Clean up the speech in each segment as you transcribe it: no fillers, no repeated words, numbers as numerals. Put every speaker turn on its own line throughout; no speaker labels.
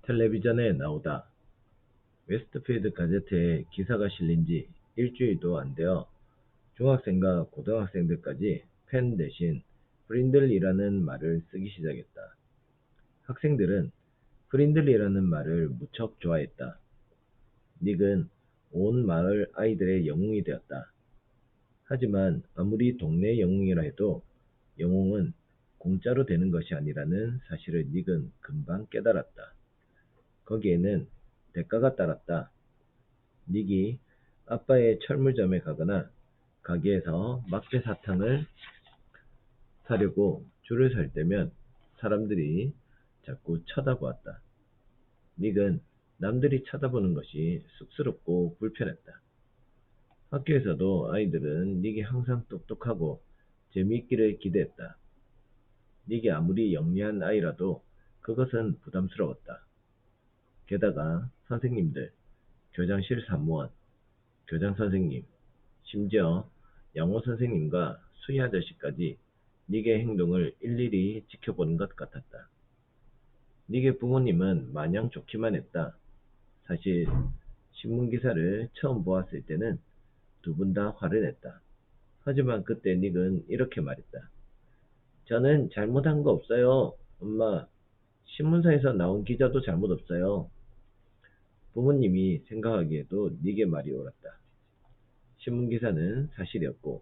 텔레비전에 나오다. 웨스트필드 가제트에 기사가 실린 지 일주일도 안 되어 중학생과 고등학생들까지 펜 대신 프린들리라는 말을 쓰기 시작했다. 학생들은 프린들리라는 말을 무척 좋아했다. 닉은 온 마을 아이들의 영웅이 되었다. 하지만 아무리 동네 영웅이라 해도 영웅은 공짜로 되는 것이 아니라는 사실을 닉은 금방 깨달았다. 거기에는 대가가 따랐다. 닉이 아빠의 철물점에 가거나 가게에서 막대 사탕을 사려고 줄을 설 때면 사람들이 자꾸 쳐다보았다. 닉은 남들이 쳐다보는 것이 쑥스럽고 불편했다. 학교에서도 아이들은 닉이 항상 똑똑하고 재미있기를 기대했다. 닉이 아무리 영리한 아이라도 그것은 부담스러웠다. 게다가 선생님들, 교장실 사무원, 교장 선생님, 심지어 영어 선생님과 수희 아저씨까지 닉의 행동을 일일이 지켜보는 것 같았다. 닉의 부모님은 마냥 좋기만 했다. 사실 신문기사를 처음 보았을 때는 두 분 다 화를 냈다. 하지만 그때 닉은 이렇게 말했다. 저는 잘못한 거 없어요. 엄마, 신문사에서 나온 기자도 잘못 없어요. 부모님이 생각하기에도 닉의 말이 옳았다. 신문기사는 사실이었고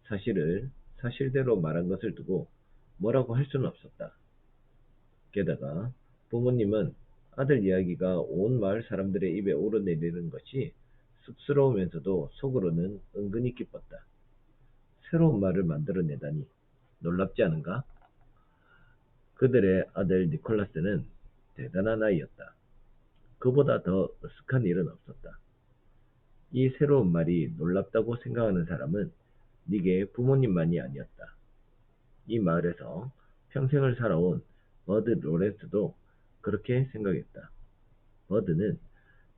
사실을 사실대로 말한 것을 두고 뭐라고 할 수는 없었다. 게다가 부모님은 아들 이야기가 온 마을 사람들의 입에 오르내리는 것이 쑥스러우면서도 속으로는 은근히 기뻤다. 새로운 말을 만들어내다니 놀랍지 않은가? 그들의 아들 니콜라스는 대단한 아이였다. 그보다 더 으슥한 일은 없었다. 이 새로운 말이 놀랍다고 생각하는 사람은 닉의 부모님만이 아니었다. 이 마을에서 평생을 살아온 버드 로렌스도 그렇게 생각했다. 버드는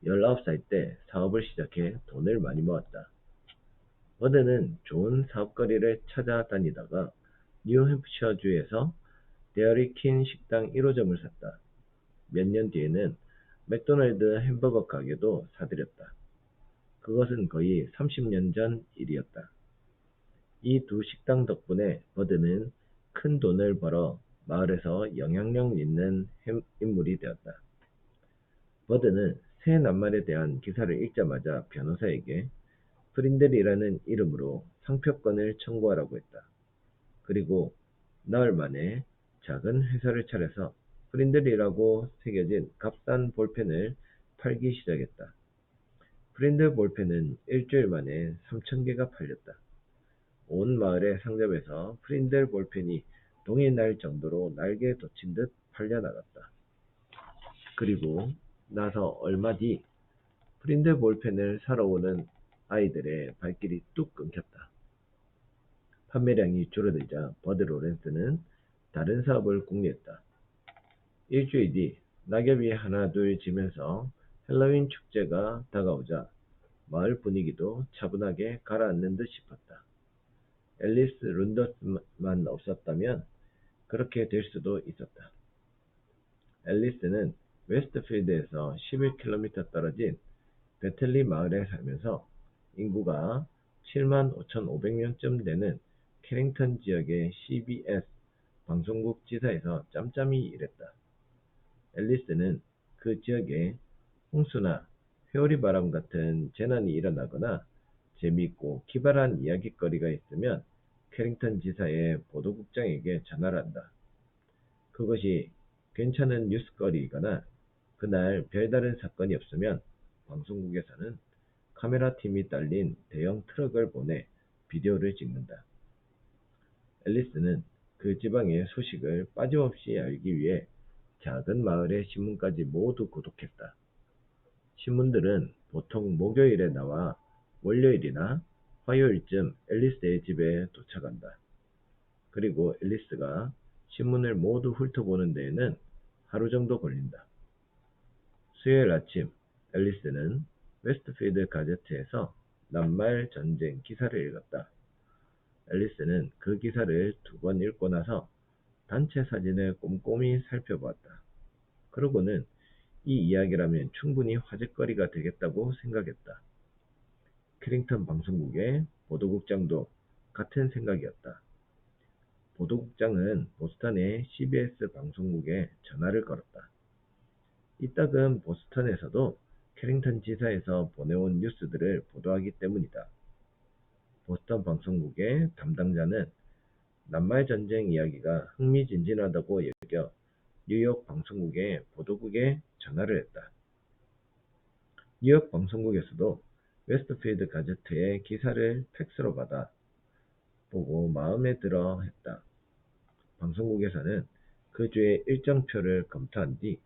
19살 때 사업을 시작해 돈을 많이 모았다. 버드는 좋은 사업거리를 찾아다니다가 뉴햄프셔주에서 데어리퀸 식당 1호점을 샀다. 몇 년 뒤에는 맥도날드 햄버거 가게도 사들였다. 그것은 거의 30년 전 일이었다. 이 두 식당 덕분에 버드는 큰 돈을 벌어 마을에서 영향력 있는 인물이 되었다. 버드는 새 낱말에 대한 기사를 읽자마자 변호사에게 프린들이라는 이름으로 상표권을 청구하라고 했다. 그리고 나흘 만에 작은 회사를 차려서 프린들이라고 새겨진 값싼 볼펜을 팔기 시작했다. 프린들 볼펜은 일주일 만에 3,000개가 팔렸다. 온 마을의 상점에서 프린들 볼펜이 동이 날 정도로 날개에 돋친 듯 팔려나갔다. 그리고 나서 얼마 뒤 프린들 볼펜을 사러 오는 아이들의 발길이 뚝 끊겼다. 판매량이 줄어들자 버드 로렌스는 다른 사업을 궁리했다. 일주일 뒤 낙엽이 하나둘 지면서 헬로윈 축제가 다가오자 마을 분위기도 차분하게 가라앉는 듯 싶었다. 앨리스 룬더스만 없었다면 그렇게 될 수도 있었다. 앨리스는 웨스트필드에서 11km 떨어진 베틀리 마을에 살면서 인구가 75,500명쯤 되는 캐링턴 지역의 CBS 방송국 지사에서 짬짬이 일했다. 앨리스는 그 지역에 홍수나 회오리바람 같은 재난이 일어나거나 재미있고 기발한 이야깃거리가 있으면 캐링턴 지사의 보도국장에게 전화를 한다. 그것이 괜찮은 뉴스거리이거나 그날 별다른 사건이 없으면 방송국에서는 카메라 팀이 딸린 대형 트럭을 보내 비디오를 찍는다. 앨리스는 그 지방의 소식을 빠짐없이 알기 위해 작은 마을의 신문까지 모두 구독했다. 신문들은 보통 목요일에 나와 월요일이나 화요일쯤 앨리스의 집에 도착한다. 그리고 앨리스가 신문을 모두 훑어보는 데에는 하루 정도 걸린다. 수요일 아침, 앨리스는 웨스트필드 가제트에서 낱말 전쟁 기사를 읽었다. 앨리스는 그 기사를 2번 읽고 나서 단체 사진을 꼼꼼히 살펴보았다. 그러고는 이 이야기라면 충분히 화제거리가 되겠다고 생각했다. 캐링턴 방송국의 보도국장도 같은 생각이었다. 보도국장은 보스턴의 CBS 방송국에 전화를 걸었다. 이따금 보스턴에서도 캐링턴 지사에서 보내온 뉴스들을 보도하기 때문이다. 보스턴 방송국의 담당자는 낱말전쟁 이야기가 흥미진진하다고 여겨 뉴욕 방송국의 보도국에 전화를 했다. 뉴욕 방송국에서도 웨스트필드 가제트의 기사를 팩스로 받아 보고 마음에 들어 했다. 방송국에서는 그 주의 일정표를 검토한 뒤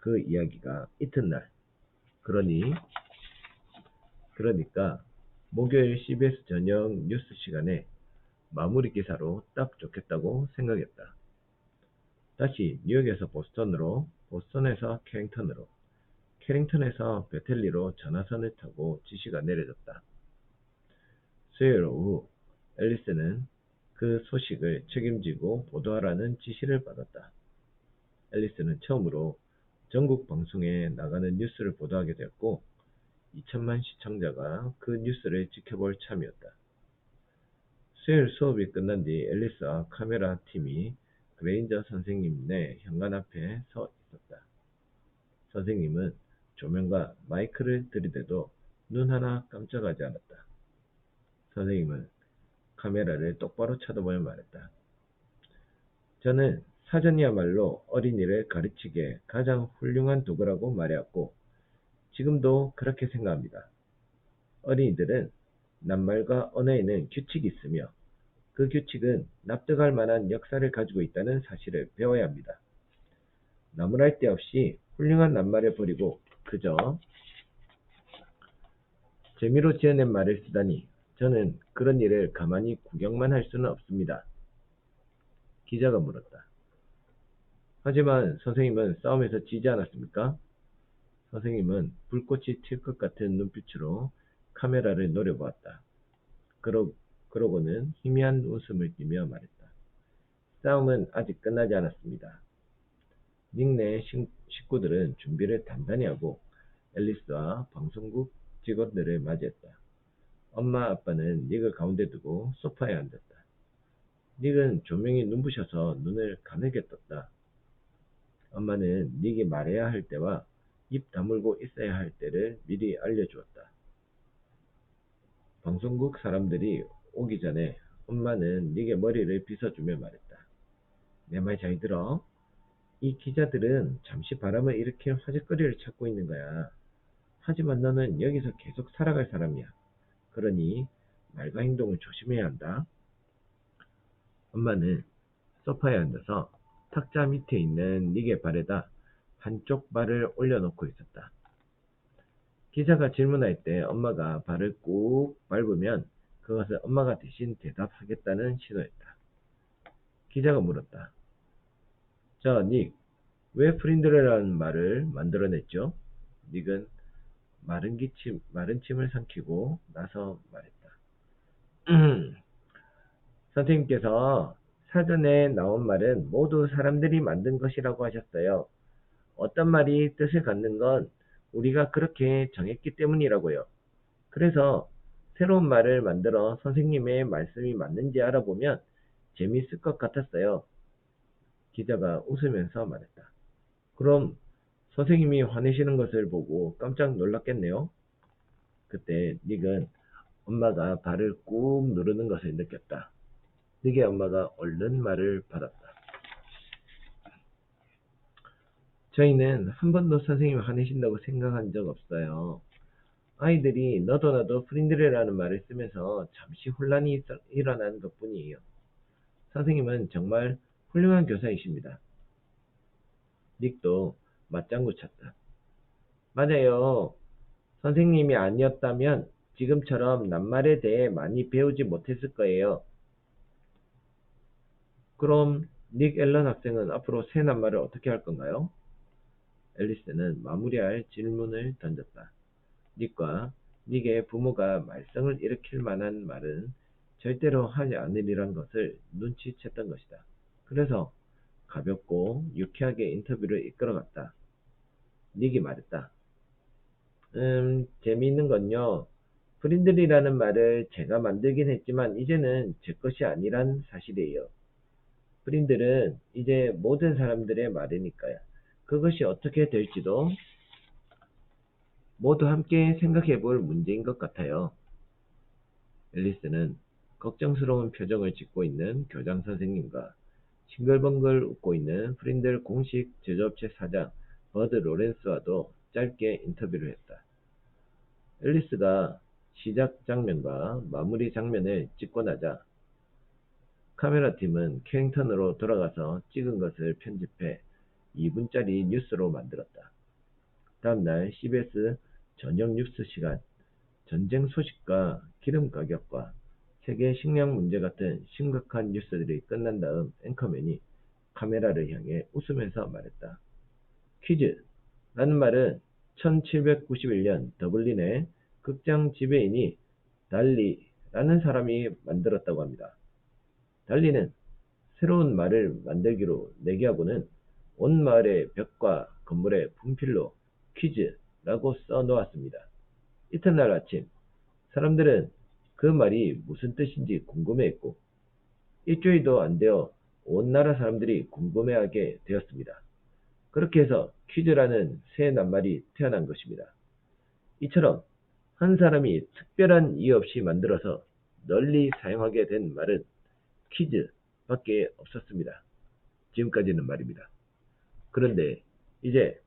그 이야기가 이튿날, 그러니까 목요일 CBS 저녁 뉴스 시간에 마무리 기사로 딱 좋겠다고 생각했다. 다시 뉴욕에서 보스턴으로, 보스턴에서 캐링턴으로, 캐링턴에서 베틀리로 전화선을 타고 지시가 내려졌다. 수요일 오후 앨리스는 그 소식을 책임지고 보도하라는 지시를 받았다. 앨리스는 처음으로 전국 방송에 나가는 뉴스를 보도하게 되었고 2천만 시청자가 그 뉴스를 지켜볼 참이었다. 수요일 수업이 끝난 뒤 앨리스와 카메라 팀이 그레인저 선생님네 현관 앞에 서 있었다. 선생님은 조명과 마이크를 들이대도 눈 하나 깜짝하지 않았다. 선생님은 카메라를 똑바로 쳐다보며 말했다. 저는 사전이야말로 어린이를 가르치기에 가장 훌륭한 도구라고 말해왔고 지금도 그렇게 생각합니다. 어린이들은 낱말과 언어에는 규칙이 있으며 그 규칙은 납득할 만한 역사를 가지고 있다는 사실을 배워야 합니다. 나무랄 데 없이 훌륭한 낱말을 버리고 그저 재미로 지어낸 말을 쓰다니 저는 그런 일을 가만히 구경만 할 수는 없습니다. 기자가 물었다. 하지만 선생님은 싸움에서 지지 않았습니까? 선생님은 불꽃이 튈 것 같은 눈빛으로 카메라를 노려보았다. 그러고는 희미한 웃음을 띠며 말했다. 싸움은 아직 끝나지 않았습니다. 닉네 식구들은 준비를 단단히 하고 앨리스와 방송국 직원들을 맞이했다. 엄마 아빠는 닉을 가운데 두고 소파에 앉았다. 닉은 조명이 눈부셔서 눈을 가늘게 떴다. 엄마는 닉이 말해야 할 때와 입 다물고 있어야 할 때를 미리 알려주었다. 방송국 사람들이 오기 전에 엄마는 닉의 머리를 빗어주며 말했다. 내 말 잘 들어. 이 기자들은 잠시 바람을 일으킬 화제거리를 찾고 있는 거야. 하지만 너는 여기서 계속 살아갈 사람이야. 그러니 말과 행동을 조심해야 한다. 엄마는 소파에 앉아서 탁자 밑에 있는 닉의 발에다 한쪽 발을 올려놓고 있었다. 기자가 질문할 때 엄마가 발을 꾹 밟으면 그것을 엄마가 대신 대답하겠다는 신호였다. 기자가 물었다. 자, 닉, 왜 프린들이라는 말을 만들어냈죠? 닉은 마른 침을 삼키고 나서 말했다. 선생님께서 사전에 나온 말은 모두 사람들이 만든 것이라고 하셨어요. 어떤 말이 뜻을 갖는 건 우리가 그렇게 정했기 때문이라고요. 그래서 새로운 말을 만들어 선생님의 말씀이 맞는지 알아보면 재미있을 것 같았어요. 기자가 웃으면서 말했다. 그럼 선생님이 화내시는 것을 보고 깜짝 놀랐겠네요. 그때 닉은 엄마가 발을 꾹 누르는 것을 느꼈다. 닉의 엄마가 얼른 말을 받았다. 저희는 한 번도 선생님이 화내신다고 생각한 적 없어요. 아이들이 너도 나도 프린들이라는 말을 쓰면서 잠시 혼란이 일어나는 것뿐이에요. 선생님은 정말 훌륭한 교사이십니다. 닉도 맞장구 쳤다. 맞아요. 선생님이 아니었다면 지금처럼 낱말에 대해 많이 배우지 못했을 거예요. 그럼 닉 앨런 학생은 앞으로 새 낱말을 어떻게 할 건가요? 앨리스는 마무리할 질문을 던졌다. 닉과 닉의 부모가 말썽을 일으킬 만한 말은 절대로 하지 않으리란 것을 눈치챘던 것이다. 그래서 가볍고 유쾌하게 인터뷰를 이끌어갔다. 닉이 말했다. 재미있는 건요. 프린들이라는 말을 제가 만들긴 했지만 이제는 제 것이 아니란 사실이에요. 프린들은 이제 모든 사람들의 말이니까요. 그것이 어떻게 될지도 모두 함께 생각해 볼 문제인 것 같아요. 앨리스는 걱정스러운 표정을 짓고 있는 교장 선생님과 싱글벙글 웃고 있는 프린들 공식 제조업체 사장 버드 로렌스와도 짧게 인터뷰를 했다. 앨리스가 시작 장면과 마무리 장면을 찍고 나자 카메라팀은 캐링턴으로 돌아가서 찍은 것을 편집해 2분짜리 뉴스로 만들었다. 다음날 CBS 저녁 뉴스 시간, 전쟁 소식과 기름 가격과 세계 식량 문제 같은 심각한 뉴스들이 끝난 다음 앵커맨이 카메라를 향해 웃으면서 말했다. 퀴즈! 라는 말은 1791년 더블린의 극장 지배인이 달리라는 사람이 만들었다고 합니다. 달리는 새로운 말을 만들기로 내기하고는 온 마을의 벽과 건물에 분필로 퀴즈라고 써놓았습니다. 이튿날 아침 사람들은 그 말이 무슨 뜻인지 궁금해했고 일주일도 안 되어 온 나라 사람들이 궁금해하게 되었습니다. 그렇게 해서 퀴즈라는 새 낱말이 태어난 것입니다. 이처럼 한 사람이 특별한 이유 없이 만들어서 널리 사용하게 된 말은 퀴즈밖에 없었습니다. 지금까지는 말입니다. 그런데 이제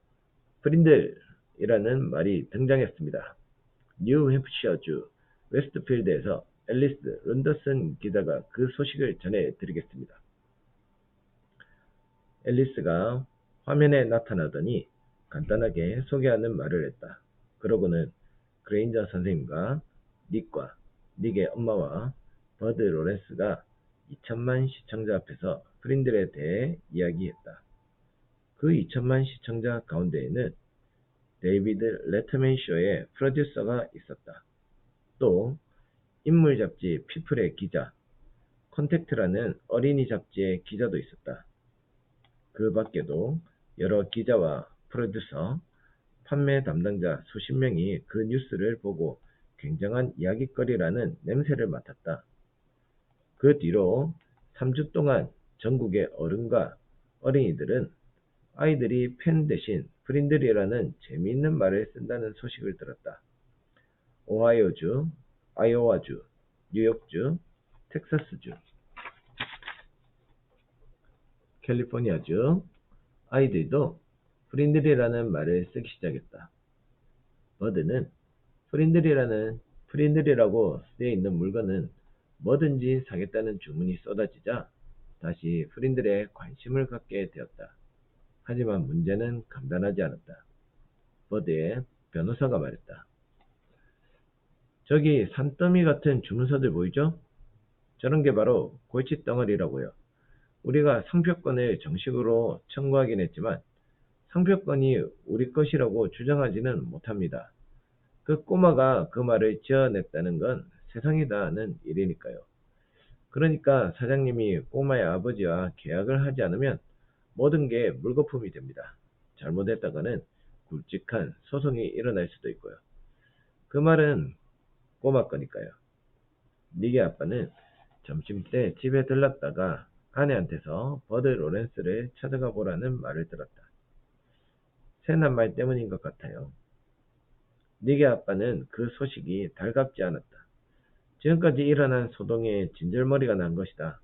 프린들이라는 말이 등장했습니다. 뉴햄프셔주 웨스트필드에서 앨리스 런더슨 기자가 그 소식을 전해드리겠습니다. 앨리스가 화면에 나타나더니 간단하게 소개하는 말을 했다. 그러고는 그레인저 선생님과 닉과 닉의 엄마와 버드 로렌스가 2천만 시청자 앞에서 프린들에 대해 이야기했다. 그 2천만 시청자 가운데에는 데이비드 레터맨 쇼의 프로듀서가 있었다. 또 인물 잡지 피플의 기자, 컨택트라는 어린이 잡지의 기자도 있었다. 그 밖에도 여러 기자와 프로듀서, 판매 담당자 수십 명이 그 뉴스를 보고 굉장한 이야깃거리라는 냄새를 맡았다. 그 뒤로 3주 동안 전국의 어른과 어린이들은 아이들이 펜 대신 프린들이라는 재미있는 말을 쓴다는 소식을 들었다. 오하이오주, 아이오와주, 뉴욕주, 텍사스주, 캘리포니아주 아이들도 프린들이라는 말을 쓰기 시작했다. 버드는 프린들이라고 쓰여 있는 물건은 뭐든지 사겠다는 주문이 쏟아지자 다시 프린들에 관심을 갖게 되었다. 하지만 문제는 간단하지 않았다. 버드의 변호사가 말했다. 저기 산더미 같은 주문서들 보이죠? 저런 게 바로 골칫덩어리라고요. 우리가 상표권을 정식으로 청구하긴 했지만 상표권이 우리 것이라고 주장하지는 못합니다. 그 꼬마가 그 말을 지어냈다는 건 세상이 다 아는 일이니까요. 그러니까 사장님이 꼬마의 아버지와 계약을 하지 않으면 모든 게 물거품이 됩니다. 잘못했다가는 굵직한 소송이 일어날 수도 있고요. 그 말은 꼬마 거니까요. 닉의 아빠는 점심때 집에 들렀다가 아내한테서 버드 로렌스를 찾아가 보라는 말을 들었다. 세난 말 때문인 것 같아요. 닉의 아빠는 그 소식이 달갑지 않았다. 지금까지 일어난 소동에 진절머리가 난 것이다.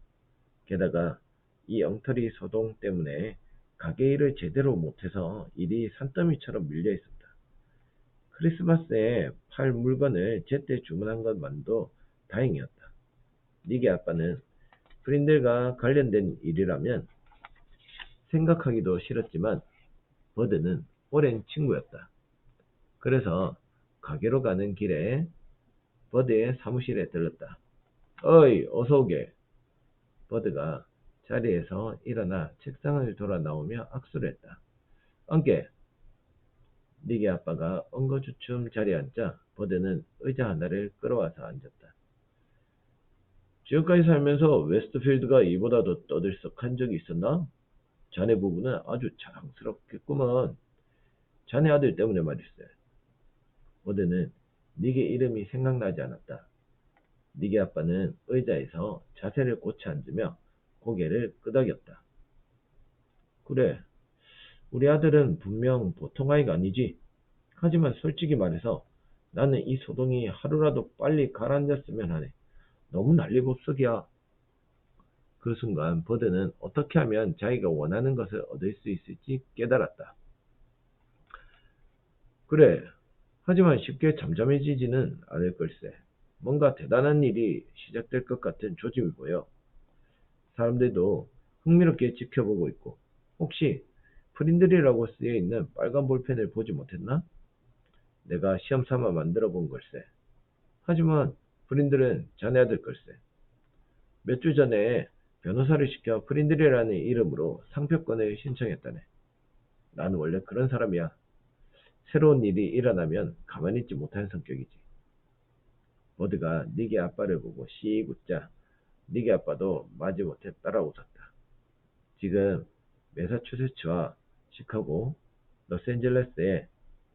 게다가 이 엉터리 소동 때문에 가게 일을 제대로 못해서 일이 산더미처럼 밀려 있었다. 크리스마스에 팔 물건을 제때 주문한 것만도 다행이었다. 닉의 아빠는 프린들과 관련된 일이라면 생각하기도 싫었지만 버드는 오랜 친구였다. 그래서 가게로 가는 길에 버드의 사무실에 들렀다. 어이, 어서 오게. 버드가 자리에서 일어나 책상을 돌아 나오며 악수를 했다. 엉게. 닉의 아빠가 엉거주춤 자리에 앉자 버드는 의자 하나를 끌어와서 앉았다. 지금까지 살면서 웨스트필드가 이보다 더 떠들썩한 적이 있었나? 자네 부부는 아주 자랑스럽겠구먼. 자네 아들 때문에 말일세. 버드는 니게 이름이 생각나지 않았다. 니게 아빠는 의자에서 자세를 고쳐 앉으며 고개를 끄덕였다. 그래, 우리 아들은 분명 보통 아이가 아니지. 하지만 솔직히 말해서 나는 이 소동이 하루라도 빨리 가라앉았으면 하네. 너무 난리법석이야. 그 순간 버드는 어떻게 하면 자기가 원하는 것을 얻을 수 있을지 깨달았다. 그래, 하지만 쉽게 잠잠해지지는 않을 걸세. 뭔가 대단한 일이 시작될 것 같은 조짐이 보여. 사람들도 흥미롭게 지켜보고 있고, 혹시 프린들이라고 쓰여 있는 빨간 볼펜을 보지 못했나? 내가 시험 삼아 만들어 본 걸세. 하지만 프린들은 자네 아들 걸세. 몇 주 전에 변호사를 시켜 프린들이라는 이름으로 상표권을 신청했다네. 나는 원래 그런 사람이야. 새로운 일이 일어나면 가만히 있지 못하는 성격이지. 버드가 니게 아빠를 보고 씩 웃자 니게 아빠도 마지못해 따라 웃었다. 지금 매사추세츠와 시카고, 로스앤젤레스에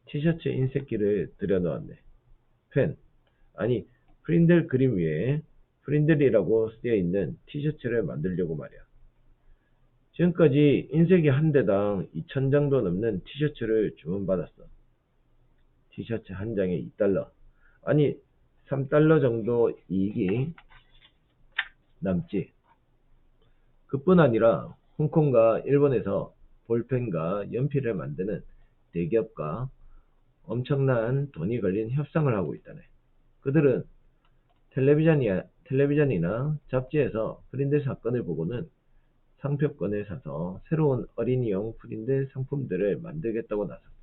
티셔츠 인쇄기를 들여놓았네. 펜, 아니 프린들 그림 위에 프린들이라고 쓰여있는 티셔츠를 만들려고 말이야. 지금까지 인쇄기 한 대당 2,000장도 넘는 티셔츠를 주문받았어. 티셔츠 한 장에 2달러, 아니 3달러 정도 이익이 남지. 그뿐 아니라 홍콩과 일본에서 볼펜과 연필을 만드는 대기업과 엄청난 돈이 걸린 협상을 하고 있다네. 그들은 텔레비전이나 잡지에서 프린트 사건을 보고는 상표권을 사서 새로운 어린이용 프린트 상품들을 만들겠다고 나섰어.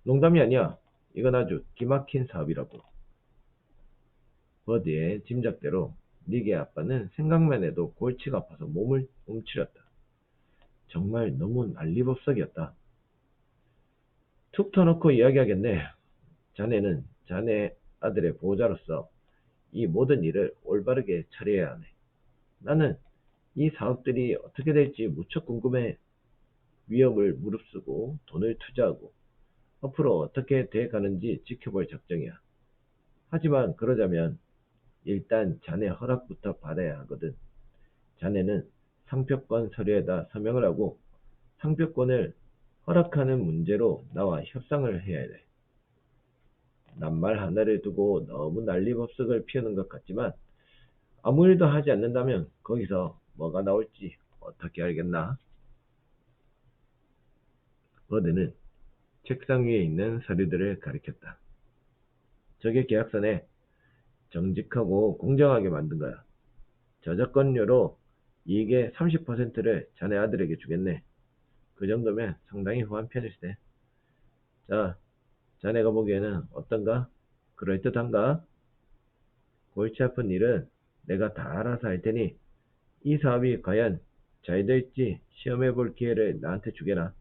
농담이 아니야. 이건 아주 기막힌 사업이라고. 버드의 짐작대로 니게 아빠는 생각만 해도 골치가 아파서 몸을 움츠렸다. 정말 너무 난리법석이었다. 툭 터놓고 이야기하겠네. 자네는 자네 아들의 보호자로서 이 모든 일을 올바르게 처리해야 하네. 나는 이 사업들이 어떻게 될지 무척 궁금해. 위험을 무릅쓰고 돈을 투자하고 앞으로 어떻게 돼 가는지 지켜볼 작정이야. 하지만 그러자면 일단 자네 허락부터 받아야 하거든. 자네는 상표권 서류에다 서명을 하고 상표권을 허락하는 문제로 나와 협상을 해야 돼. 낱말 하나를 두고 너무 난리법석을 피우는 것 같지만 아무 일도 하지 않는다면 거기서 뭐가 나올지 어떻게 알겠나? 버드는 책상 위에 있는 서류들을 가리켰다. 저게 계약서네. 정직하고 공정하게 만든 거야. 저작권료로 이익의 30%를 자네 아들에게 주겠네. 그 정도면 상당히 후한 편일세. 자, 자네가 보기에는 어떤가? 그럴듯한가? 골치 아픈 일은 내가 다 알아서 할 테니 이 사업이 과연 잘 될지 시험해 볼 기회를 나한테 주게나.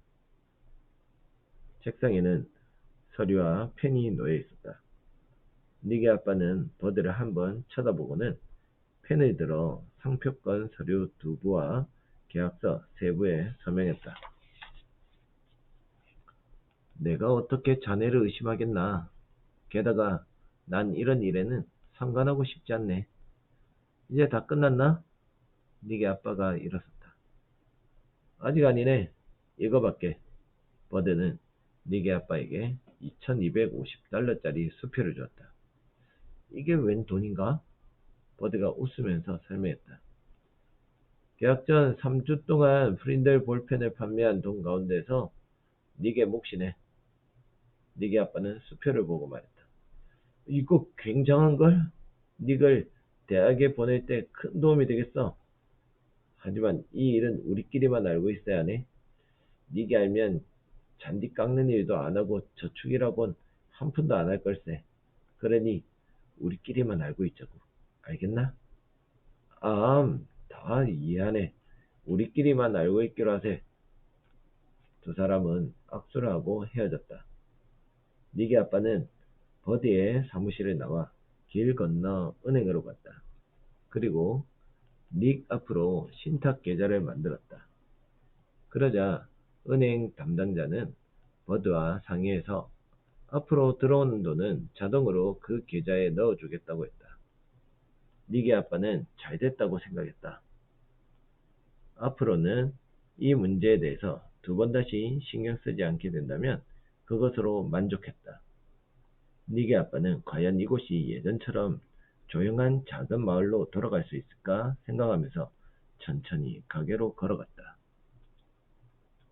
책상에는 서류와 펜이 놓여 있었다. 니게 아빠는 버드를 한번 쳐다보고는 펜을 들어 상표권 서류 2부와 계약서 3부에 서명했다. 내가 어떻게 자네를 의심하겠나. 게다가 난 이런 일에는 상관하고 싶지 않네. 이제 다 끝났나? 니게 아빠가 일어섰다. 아직 아니네. 이거밖에. 버드는 니게 아빠에게 2250달러짜리 수표를 주었다. 이게 웬 돈인가? 버드가 웃으면서 설명했다. 계약 전 3주 동안 프린들 볼펜을 판매한 돈 가운데서 니게 몫이네. 니게 아빠는 수표를 보고 말했다. 이거 굉장한걸? 니걸 대학에 보낼 때 큰 도움이 되겠어. 하지만 이 일은 우리끼리만 알고 있어야 하네. 니게 알면 잔디 깎는 일도 안 하고 저축이라곤 한 푼도 안 할 걸세. 그러니 우리끼리만 알고 있자고. 알겠나? 다 이해하네. 우리끼리만 알고 있기로 하세. 두 사람은 악수를 하고 헤어졌다. 니게 아빠는 버디의 사무실에 나와 길 건너 은행으로 갔다. 그리고 닉 앞으로 신탁 계좌를 만들었다. 그러자 은행 담당자는 버드와 상의해서 앞으로 들어오는 돈은 자동으로 그 계좌에 넣어주겠다고 했다. 니게 아빠는 잘 됐다고 생각했다. 앞으로는 이 문제에 대해서 두 번 다시 신경 쓰지 않게 된다면 그것으로 만족했다. 니게 아빠는 과연 이곳이 예전처럼 조용한 작은 마을로 돌아갈 수 있을까 생각하면서 천천히 가게로 걸어갔다.